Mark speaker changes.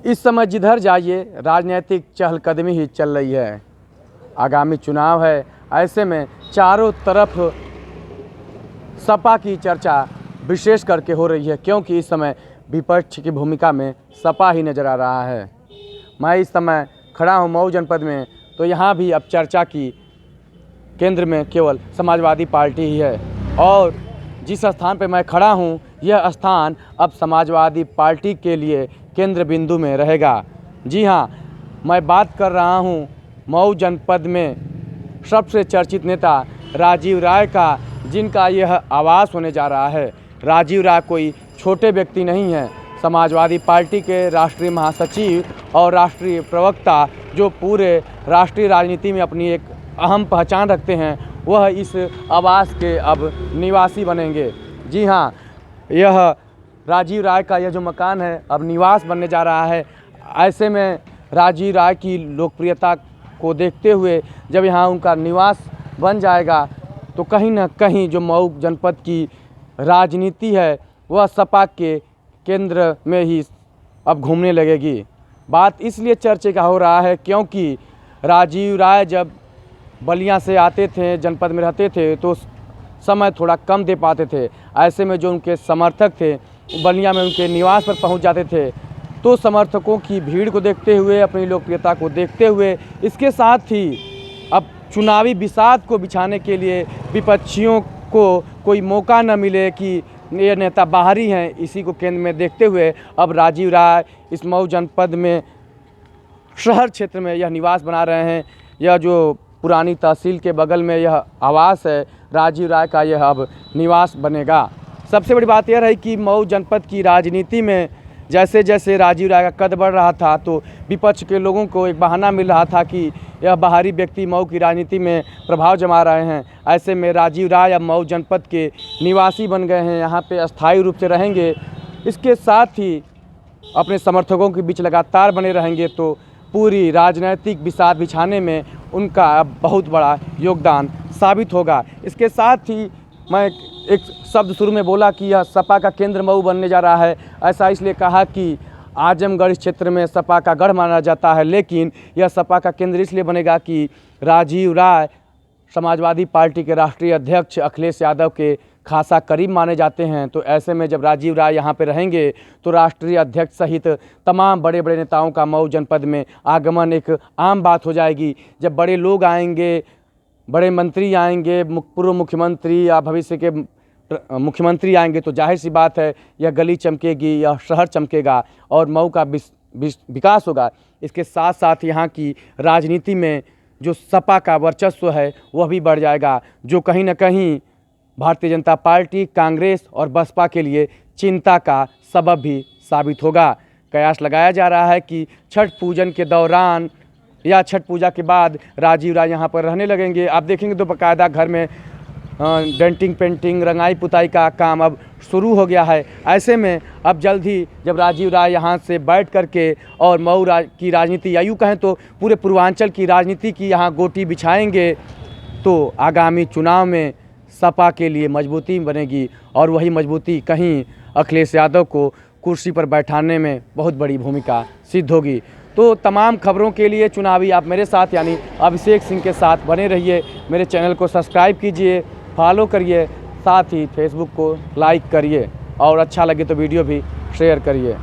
Speaker 1: इस समय जिधर जाइए राजनीतिक चहलकदमी ही चल रही है। आगामी चुनाव है, ऐसे में चारों तरफ सपा की चर्चा विशेष करके हो रही है, क्योंकि इस समय विपक्ष की भूमिका में सपा ही नज़र आ रहा है। मैं इस समय खड़ा हूँ मऊ जनपद में, तो यहाँ भी अब चर्चा की केंद्र में केवल समाजवादी पार्टी ही है और जिस स्थान पर मैं खड़ा हूँ यह स्थान अब समाजवादी पार्टी के लिए केंद्र बिंदु में रहेगा। जी हाँ, मैं बात कर रहा हूँ मऊ जनपद में सबसे चर्चित नेता राजीव राय का, जिनका यह आवास होने जा रहा है। राजीव राय कोई छोटे व्यक्ति नहीं है, समाजवादी पार्टी के राष्ट्रीय महासचिव और राष्ट्रीय प्रवक्ता, जो पूरे राष्ट्रीय राजनीति में अपनी एक अहम पहचान रखते हैं, वह इस आवास के अब निवासी बनेंगे। जी हाँ, यह राजीव राय का यह जो मकान है अब निवास बनने जा रहा है। ऐसे में राजीव राय की लोकप्रियता को देखते हुए जब यहाँ उनका निवास बन जाएगा तो कहीं ना कहीं जो मऊ जनपद की राजनीति है वह सपा के केंद्र में ही अब घूमने लगेगी। बात इसलिए चर्चे का हो रहा है क्योंकि राजीव राय जब बलिया से आते थे, जनपद में रहते थे, तो समय थोड़ा कम दे पाते थे। ऐसे में जो उनके समर्थक थे बलिया में उनके निवास पर पहुंच जाते थे, तो समर्थकों की भीड़ को देखते हुए, अपनी लोकप्रियता को देखते हुए, इसके साथ ही अब चुनावी बिसात को बिछाने के लिए विपक्षियों को कोई मौका न मिले कि ये नेता बाहरी हैं, इसी को केंद्र में देखते हुए अब राजीव राय इस मऊ जनपद में शहर क्षेत्र में यह निवास बना रहे हैं। यह जो पुरानी तहसील के बगल में यह आवास है, राजीव राय का यह अब निवास बनेगा। सबसे बड़ी बात यह रही कि मऊ जनपद की राजनीति में जैसे जैसे राजीव राय का कद बढ़ रहा था, तो विपक्ष के लोगों को एक बहाना मिल रहा था कि यह बाहरी व्यक्ति मऊ की राजनीति में प्रभाव जमा रहे हैं। ऐसे में राजीव राय अब मऊ जनपद के निवासी बन गए हैं, यहाँ पे अस्थायी रूप से रहेंगे। इसके साथ ही अपने समर्थकों के बीच लगातार बने रहेंगे, तो पूरी राजनीतिक बिसात बिछाने में उनका अब बहुत बड़ा योगदान साबित होगा। इसके साथ ही मैं एक शब्द शुरू में बोला कि यह सपा का केंद्र मऊ बनने जा रहा है। ऐसा इसलिए कहा कि आजमगढ़ क्षेत्र में सपा का गढ़ माना जाता है, लेकिन यह सपा का केंद्र इसलिए बनेगा कि राजीव राय समाजवादी पार्टी के राष्ट्रीय अध्यक्ष अखिलेश यादव के खासा करीब माने जाते हैं। तो ऐसे में जब राजीव राय यहाँ पे रहेंगे तो राष्ट्रीय अध्यक्ष सहित तमाम बड़े बड़े नेताओं का मऊ जनपद में आगमन एक आम बात हो जाएगी। जब बड़े लोग आएंगे, बड़े मंत्री आएंगे, पूर्व मुख्यमंत्री या भविष्य के मुख्यमंत्री आएंगे, तो जाहिर सी बात है यह गली चमकेगी, यह शहर चमकेगा और मऊ का विकास होगा। इसके साथ साथ यहाँ की राजनीति में जो सपा का वर्चस्व है वह भी बढ़ जाएगा, जो कहीं ना कहीं भारतीय जनता पार्टी, कांग्रेस और बसपा के लिए चिंता का सबब भी साबित होगा। कयास लगाया जा रहा है कि छठ पूजन के दौरान या छठ पूजा के बाद राजीव राय यहाँ पर रहने लगेंगे। आप देखेंगे तो बाकायदा घर में डेंटिंग, पेंटिंग, रंगाई पुताई का काम अब शुरू हो गया है। ऐसे में अब जल्द ही जब राजीव राय यहाँ से बैठ करके और मऊ की राजनीति या यूँ कहें तो पूरे पूर्वांचल की राजनीति की यहाँ गोटी बिछाएंगे, तो आगामी चुनाव में सपा के लिए मजबूती बनेगी और वही मजबूती कहीं अखिलेश यादव को कुर्सी पर बैठाने में बहुत बड़ी भूमिका सिद्ध होगी। तो तमाम खबरों के लिए चुनावी आप मेरे साथ यानी अभिषेक सिंह के साथ बने रहिए। मेरे चैनल को सब्सक्राइब कीजिए, फॉलो करिए, साथ ही फेसबुक को लाइक करिए और अच्छा लगे तो वीडियो भी शेयर करिए।